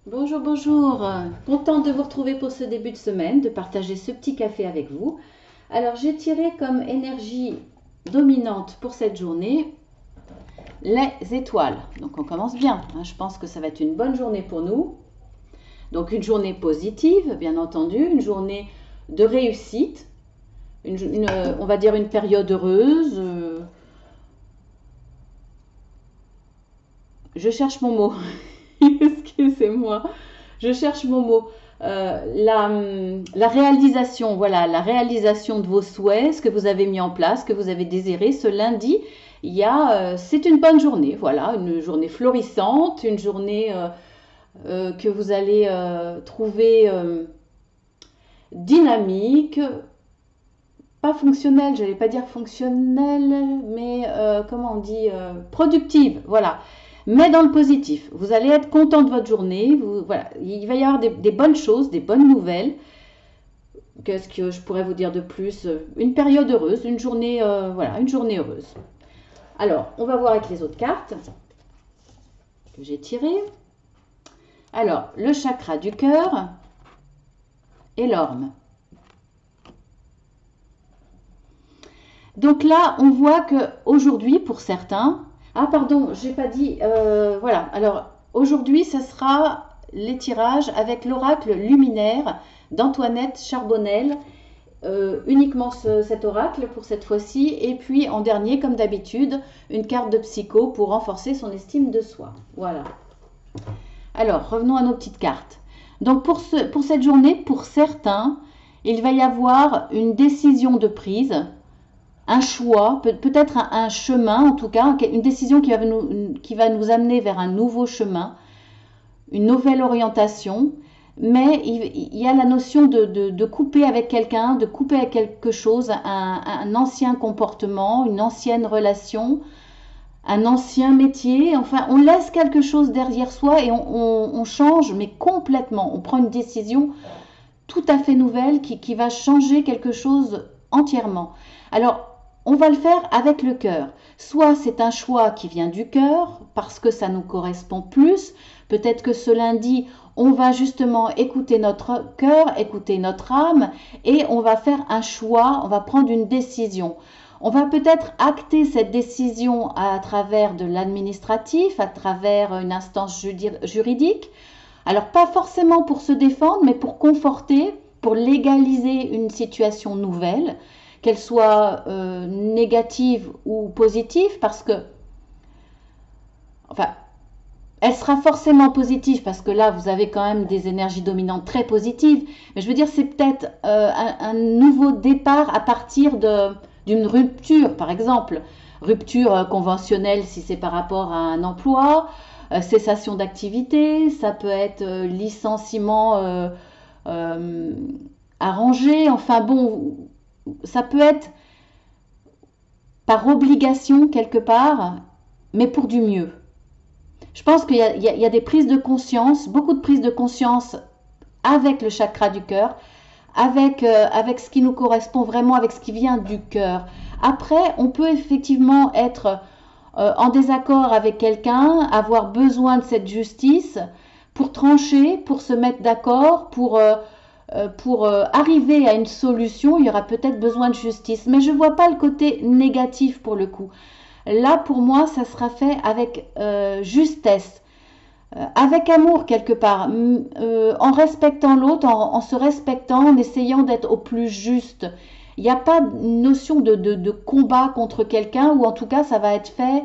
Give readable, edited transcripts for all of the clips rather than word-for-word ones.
Bonjour, bonjour. Contente de vous retrouver pour ce début de semaine, de partager ce petit café avec vous. Alors, j'ai tiré comme énergie dominante pour cette journée les étoiles. Donc, on commence bien. Je pense que ça va être une bonne journée pour nous. Donc, une journée positive, bien entendu, une journée de réussite, on va dire une période heureuse. Je cherche mon mot. Excusez-moi. Je cherche mon mot. La réalisation, voilà, la réalisation de vos souhaits, ce que vous avez mis en place, ce que vous avez désiré ce lundi, c'est une bonne journée, voilà, une journée florissante, une journée que vous allez trouver dynamique, pas fonctionnelle, je n'allais pas dire fonctionnelle, mais comment on dit, productive, voilà. Mais dans le positif, vous allez être content de votre journée, voilà, il va y avoir des bonnes choses, des bonnes nouvelles. Qu'est-ce que je pourrais vous dire de plus? Une période heureuse, une journée, voilà, une journée heureuse. Alors, on va voir avec les autres cartes que j'ai tirées. Alors, le chakra du cœur et l'orme. Donc là, on voit que aujourd'hui, pour certains, ah pardon, j'ai pas dit, voilà. Alors aujourd'hui, ça sera les tirages avec l'oracle luminaire d'Antoinette Charbonnel. Uniquement cet oracle pour cette fois-ci. Et puis en dernier, comme d'habitude, une carte de psycho pour renforcer son estime de soi. Voilà. Alors, revenons à nos petites cartes. Donc pour cette journée, pour certains, il va y avoir une décision de prise, un choix, peut-être un chemin, en tout cas, une décision qui va nous amener vers un nouveau chemin, une nouvelle orientation. Mais il y a la notion de couper avec quelqu'un, de couper avec quelque chose, un ancien comportement, une ancienne relation, un ancien métier. Enfin, on laisse quelque chose derrière soi et on change, mais complètement. On prend une décision tout à fait nouvelle qui va changer quelque chose entièrement. Alors, on va le faire avec le cœur. Soit c'est un choix qui vient du cœur parce que ça nous correspond plus. Peut-être que ce lundi, on va justement écouter notre cœur, écouter notre âme et on va faire un choix, on va prendre une décision. On va peut-être acter cette décision à travers de l'administratif, à travers une instance juridique. Alors pas forcément pour se défendre, mais pour conforter, pour légaliser une situation nouvelle, qu'elle soit négative ou positive, parce que, enfin, elle sera forcément positive parce que là, vous avez quand même des énergies dominantes très positives. Mais je veux dire, c'est peut-être un nouveau départ à partir d'une rupture, par exemple. Rupture conventionnelle si c'est par rapport à un emploi, cessation d'activité, ça peut être licenciement arrangé. Enfin bon, ça peut être par obligation quelque part, mais pour du mieux. Je pense qu'il y a des prises de conscience, beaucoup de prises de conscience avec le chakra du cœur, avec ce qui nous correspond vraiment, avec ce qui vient du cœur. Après, on peut effectivement être en désaccord avec quelqu'un, avoir besoin de cette justice pour trancher, pour se mettre d'accord, pour arriver à une solution. Il y aura peut-être besoin de justice, mais je ne vois pas le côté négatif pour le coup. Là, pour moi, ça sera fait avec justesse, avec amour quelque part, en respectant l'autre, en se respectant, en essayant d'être au plus juste. Il n'y a pas une notion de combat contre quelqu'un, ou en tout cas, ça va être fait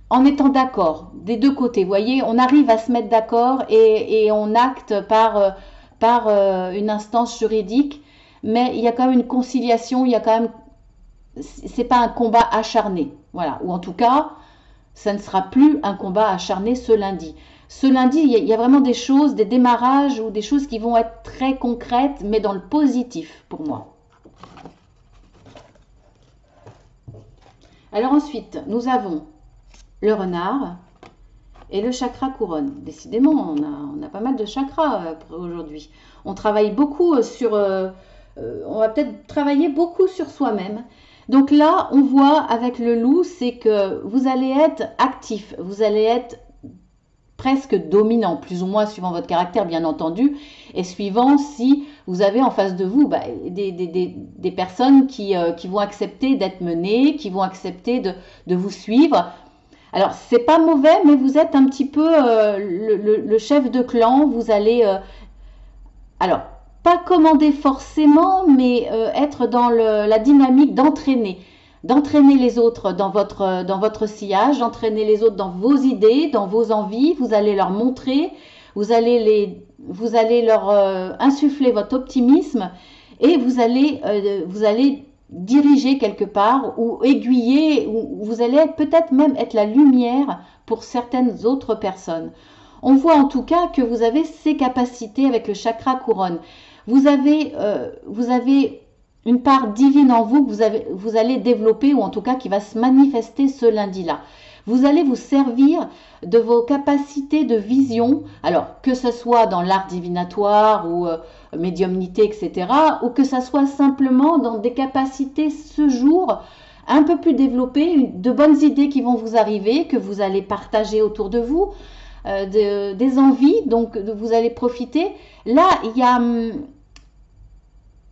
en étant d'accord des deux côtés. Vous voyez, on arrive à se mettre d'accord et on acte par une instance juridique, mais il y a quand même une conciliation, il y a quand même, c'est pas un combat acharné, voilà, ou en tout cas, ça ne sera plus un combat acharné ce lundi. Ce lundi, il y a vraiment des choses, des démarrages ou des choses qui vont être très concrètes, mais dans le positif pour moi. Alors ensuite, nous avons le renard et le chakra couronne. Décidément, on a pas mal de chakras pour aujourd'hui. On travaille beaucoup on va peut-être travailler beaucoup sur soi-même. Donc là, on voit avec le loup, c'est que vous allez être actif, vous allez être presque dominant, plus ou moins suivant votre caractère bien entendu, et suivant si vous avez en face de vous des personnes qui vont accepter d'être menées, qui vont accepter de vous suivre. Alors, c'est pas mauvais, mais vous êtes un petit peu le chef de clan, vous allez... alors, pas commander forcément, mais être dans la dynamique d'entraîner les autres dans votre sillage, d'entraîner les autres dans vos idées, dans vos envies. Vous allez leur montrer, vous allez leur insuffler votre optimisme et vous allez diriger quelque part ou aiguiller, ou vous allez peut-être même être la lumière pour certaines autres personnes. On voit en tout cas que vous avez ces capacités avec le chakra couronne. Vous avez une part divine en vous que vous allez développer, ou en tout cas qui va se manifester ce lundi-là. Vous allez vous servir de vos capacités de vision, alors que ce soit dans l'art divinatoire ou médiumnité, etc., ou que ce soit simplement dans des capacités ce jour un peu plus développées, de bonnes idées qui vont vous arriver, que vous allez partager autour de vous, des envies, donc vous allez profiter. Là, il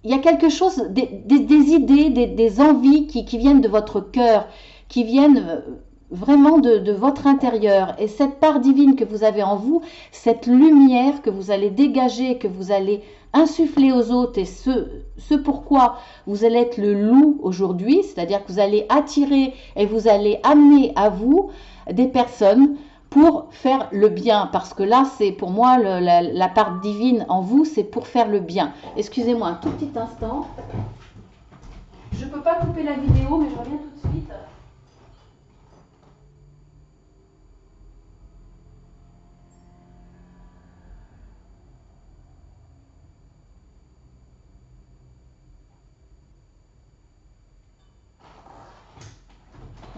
y a quelque chose, des idées, des envies qui viennent de votre cœur, qui viennent vraiment de votre intérieur. Et cette part divine que vous avez en vous, cette lumière que vous allez dégager, que vous allez insuffler aux autres, et ce pourquoi vous allez être le loup aujourd'hui, c'est-à-dire que vous allez attirer et vous allez amener à vous des personnes pour faire le bien, parce que là, c'est pour moi la part divine en vous, c'est pour faire le bien. Excusez-moi un tout petit instant. Je ne peux pas couper la vidéo, mais je reviens tout de suite.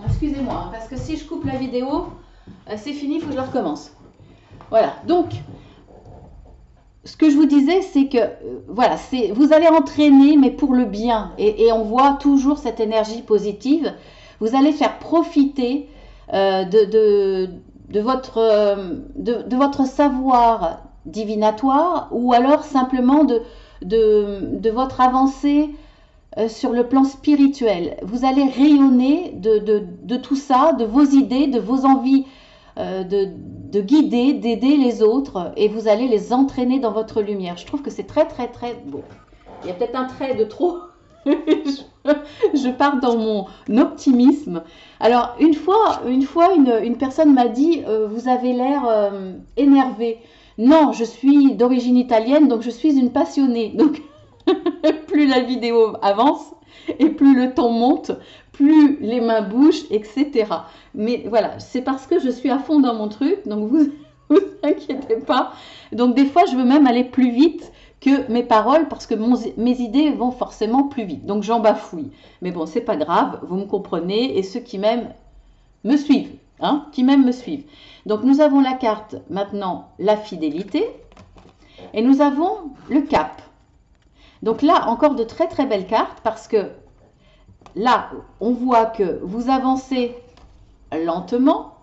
Excusez-moi, parce que si je coupe la vidéo, c'est fini, il faut que je la recommence. Voilà, donc, ce que je vous disais, c'est que, voilà, vous allez entraîner, mais pour le bien. Et on voit toujours cette énergie positive. Vous allez faire profiter de votre savoir divinatoire, ou alors simplement de votre avancée sur le plan spirituel. Vous allez rayonner de tout ça, de vos idées, de vos envies, de guider, d'aider les autres, et vous allez les entraîner dans votre lumière. Je trouve que c'est très très très beau. Il y a peut-être un trait de trop. Je pars dans mon optimisme. Alors une fois une personne m'a dit vous avez l'air énervé. Non, je suis d'origine italienne, donc je suis une passionnée. Donc plus la vidéo avance et plus le ton monte, plus les mains bougent, etc. Mais voilà, c'est parce que je suis à fond dans mon truc, donc vous inquiétez pas. Donc des fois, je veux même aller plus vite que mes paroles, parce que mes idées vont forcément plus vite. Donc j'en bafouille. Mais bon, c'est pas grave, vous me comprenez, et ceux qui m'aiment me suivent, hein, qui m'aiment me suivent. Donc nous avons la carte maintenant, la fidélité, et nous avons le cap. Donc là, encore de très très belles cartes, parce que là, on voit que vous avancez lentement,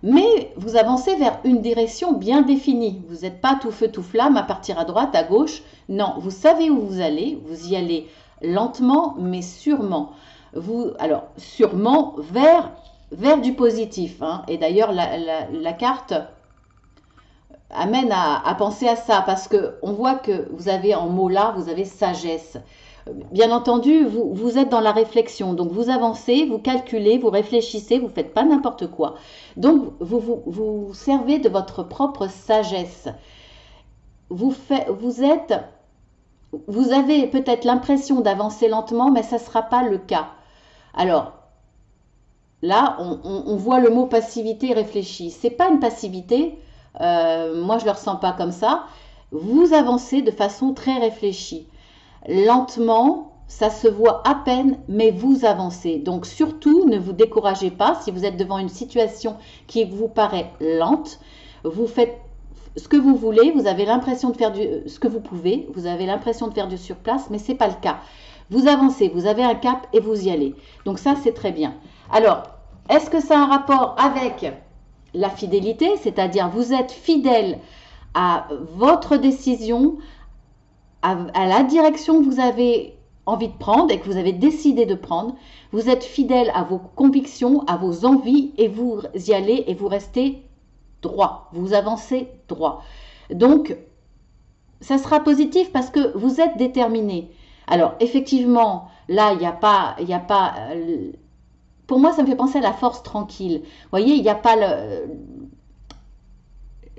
mais vous avancez vers une direction bien définie. Vous n'êtes pas tout feu tout flamme à partir à droite, à gauche. Non, vous savez où vous y allez lentement, mais sûrement. Alors, sûrement vers du positif, hein. Et d'ailleurs, la carte amène à penser à ça, parce qu'on voit que vous avez en mots là, vous avez sagesse. Bien entendu, vous êtes dans la réflexion, donc vous avancez, vous calculez, vous réfléchissez, vous ne faites pas n'importe quoi. Donc, vous servez de votre propre sagesse. Vous avez peut-être l'impression d'avancer lentement, mais ça ne sera pas le cas. Alors, là, on voit le mot passivité réfléchie. Ce n'est pas une passivité, moi je ne le ressens pas comme ça. Vous avancez de façon très réfléchie. Lentement, ça se voit à peine, mais vous avancez. Donc surtout, ne vous découragez pas. Si vous êtes devant une situation qui vous paraît lente, vous faites ce que vous voulez, vous avez l'impression de faire ce que vous pouvez, vous avez l'impression de faire du surplace, mais ce n'est pas le cas. Vous avancez, vous avez un cap et vous y allez. Donc ça, c'est très bien. Alors, est-ce que ça a un rapport avec la fidélité? C'est-à-dire, vous êtes fidèle à votre décision, à la direction que vous avez envie de prendre et que vous avez décidé de prendre. Vous êtes fidèle à vos convictions, à vos envies et vous y allez et vous restez droit. Vous avancez droit. Donc, ça sera positif parce que vous êtes déterminé. Alors, effectivement, là, il n'y a pas, pour moi, ça me fait penser à la force tranquille. Vous voyez, il n'y a pas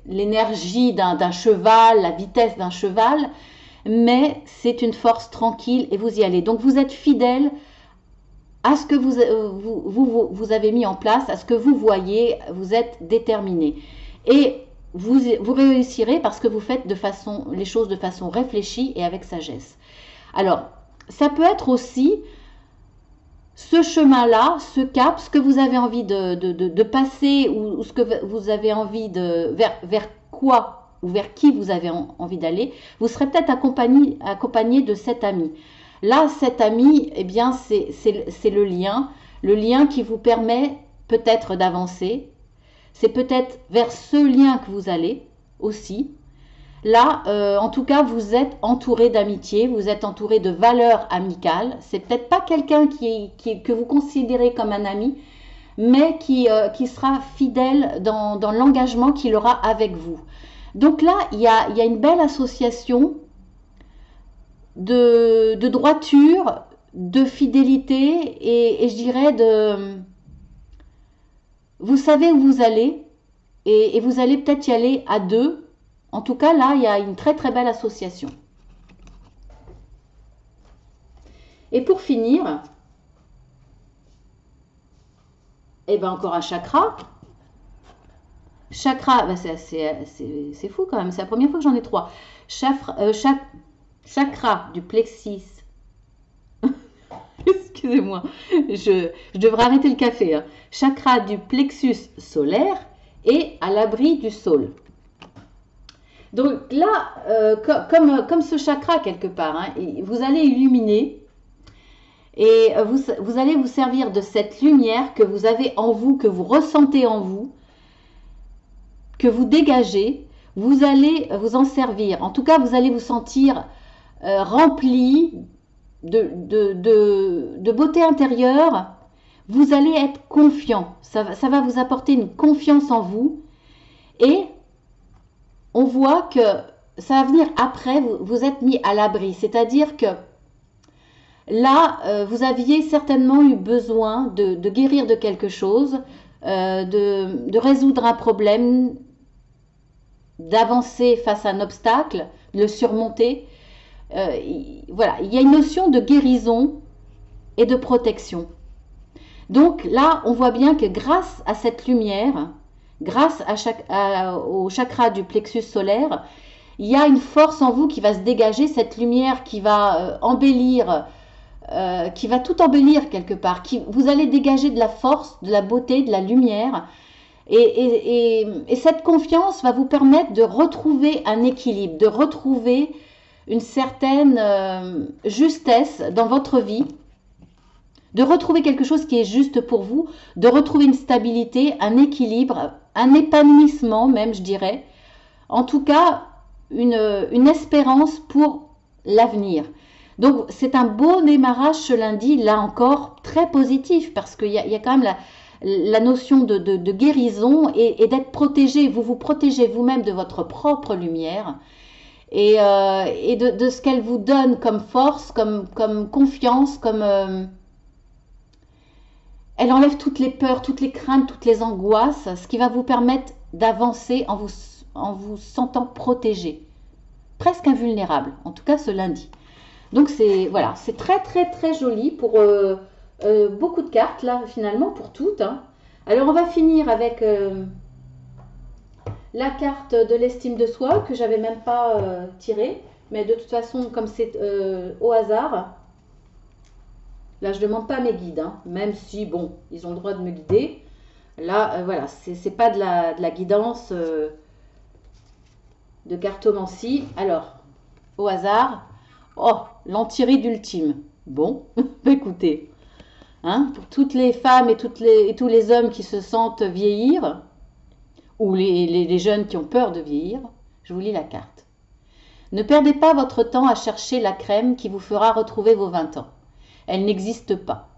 l'énergie d'un cheval, la vitesse d'un cheval, mais c'est une force tranquille et vous y allez. Donc, vous êtes fidèle à ce que vous avez mis en place, à ce que vous voyez, vous êtes déterminé. Et vous réussirez parce que vous faites les choses de façon réfléchie et avec sagesse. Alors, ça peut être aussi ce chemin-là, ce cap, ce que vous avez envie de passer ou ce que vous avez envie vers quoi ou vers qui vous avez envie d'aller. Vous serez peut-être accompagné de cet ami. Là, cet ami, eh bien, c'est le lien qui vous permet peut-être d'avancer. C'est peut-être vers ce lien que vous allez aussi. Là, en tout cas, vous êtes entouré d'amitié, vous êtes entouré de valeurs amicales. C'est peut-être pas quelqu'un que vous considérez comme un ami, mais qui sera fidèle dans l'engagement qu'il aura avec vous. Donc là, il y a une belle association de droiture, de fidélité et je dirais vous savez où vous allez et vous allez peut-être y aller à deux. En tout cas, là, il y a une très très belle association. Et pour finir, eh ben encore un chakra. Chakra, ben c'est fou quand même, c'est la première fois que j'en ai trois. Chakra du plexus. Excusez-moi, je devrais arrêter le café. Hein. Chakra du plexus solaire et à l'abri du sol. Donc là, comme ce chakra quelque part, hein, vous allez illuminer et vous allez vous servir de cette lumière que vous avez en vous, que vous ressentez en vous, que vous dégagez. Vous allez vous en servir. En tout cas, vous allez vous sentir rempli de beauté intérieure. Vous allez être confiant. Ça va vous apporter une confiance en vous et on voit que ça va venir après, vous êtes mis à l'abri. C'est-à-dire que là, vous aviez certainement eu besoin de guérir de quelque chose, de résoudre un problème, d'avancer face à un obstacle, de le surmonter. Voilà, il y a une notion de guérison et de protection. Donc là, on voit bien que grâce à cette lumière, grâce au chakra du plexus solaire, il y a une force en vous qui va se dégager, cette lumière qui va embellir, qui va tout embellir quelque part. Vous allez dégager de la force, de la beauté, de la lumière. Et cette confiance va vous permettre de retrouver un équilibre, de retrouver une certaine justesse dans votre vie, de retrouver quelque chose qui est juste pour vous, de retrouver une stabilité, un équilibre, un épanouissement même, je dirais. En tout cas, une espérance pour l'avenir. Donc, c'est un beau démarrage ce lundi, là encore, très positif, parce qu'il y a quand même la notion de guérison et d'être protégé. Vous vous protégez vous-même de votre propre lumière et de ce qu'elle vous donne comme force, comme confiance, elle enlève toutes les peurs, toutes les craintes, toutes les angoisses, ce qui va vous permettre d'avancer en vous sentant protégé, presque invulnérable, en tout cas ce lundi. Donc voilà, c'est très très très joli pour beaucoup de cartes là finalement pour toutes. Hein. Alors on va finir avec la carte de l'estime de soi que j'avais même pas tirée, mais de toute façon comme c'est au hasard. Là, je ne demande pas à mes guides, hein, même si, bon, ils ont le droit de me guider. Là, voilà, c'est pas de la guidance de cartomancie. Alors, au hasard, oh, l'antiride ultime. Bon, écoutez, hein, pour toutes les femmes et tous les hommes qui se sentent vieillir, ou les jeunes qui ont peur de vieillir, je vous lis la carte. Ne perdez pas votre temps à chercher la crème qui vous fera retrouver vos 20 ans. Elle n'existe pas.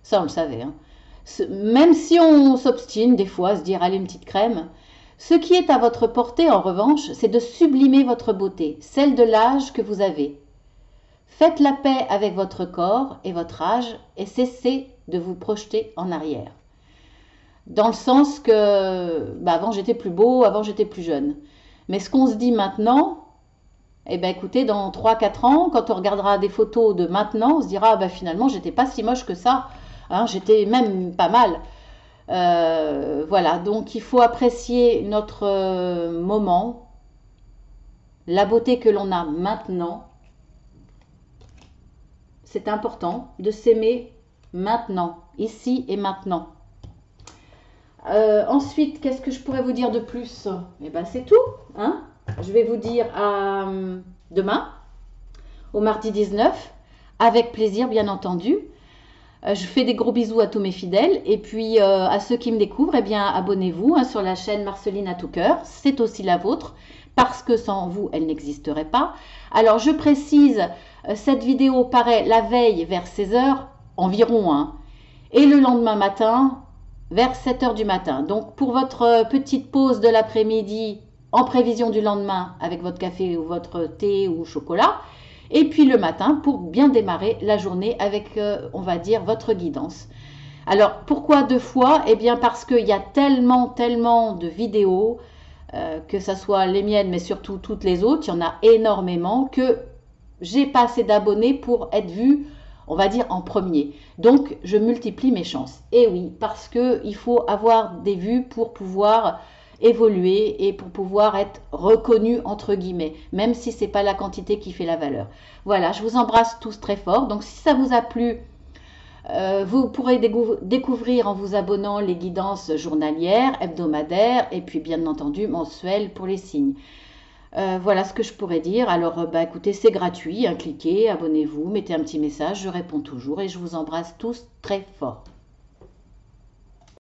Ça, on le savait. Hein. Même si on s'obstine des fois à se dire, allez, une petite crème, ce qui est à votre portée, en revanche, c'est de sublimer votre beauté, celle de l'âge que vous avez. Faites la paix avec votre corps et votre âge et cessez de vous projeter en arrière. Dans le sens que, avant j'étais plus beau, avant j'étais plus jeune. Mais ce qu'on se dit maintenant, eh ben écoutez, dans 3-4 ans, quand on regardera des photos de maintenant, on se dira, finalement, j'étais pas si moche que ça. Hein, j'étais même pas mal. Voilà, donc il faut apprécier notre moment, la beauté que l'on a maintenant. C'est important de s'aimer maintenant, ici et maintenant. Ensuite, qu'est-ce que je pourrais vous dire de plus? Eh ben c'est tout. Hein, je vais vous dire à demain, au mardi 19, avec plaisir bien entendu. Je fais des gros bisous à tous mes fidèles et puis à ceux qui me découvrent, eh bien abonnez-vous sur la chaîne Marceline à tout cœur, c'est aussi la vôtre parce que sans vous, elle n'existerait pas. Alors je précise, cette vidéo paraît la veille vers 16h environ, hein, et le lendemain matin vers 7h du matin. Donc pour votre petite pause de l'après-midi en prévision du lendemain avec votre café ou votre thé ou chocolat, et puis le matin pour bien démarrer la journée avec, on va dire, votre guidance. Alors, pourquoi 2 fois? Eh bien, parce qu'il y a tellement de vidéos, que ce soit les miennes, mais surtout toutes les autres, il y en a énormément, que j'ai pas assez d'abonnés pour être vue, on va dire, en premier. Donc, je multiplie mes chances. Et oui, parce qu'il faut avoir des vues pour pouvoir évoluer et pour pouvoir être reconnu entre guillemets, même si c'est pas la quantité qui fait la valeur. Voilà, je vous embrasse tous très fort. Donc si ça vous a plu, vous pourrez découvrir en vous abonnant les guidances journalières, hebdomadaires et puis bien entendu mensuelles pour les signes. Voilà ce que je pourrais dire. Alors écoutez, c'est gratuit, hein, cliquez, abonnez-vous, mettez un petit message, je réponds toujours et je vous embrasse tous très fort.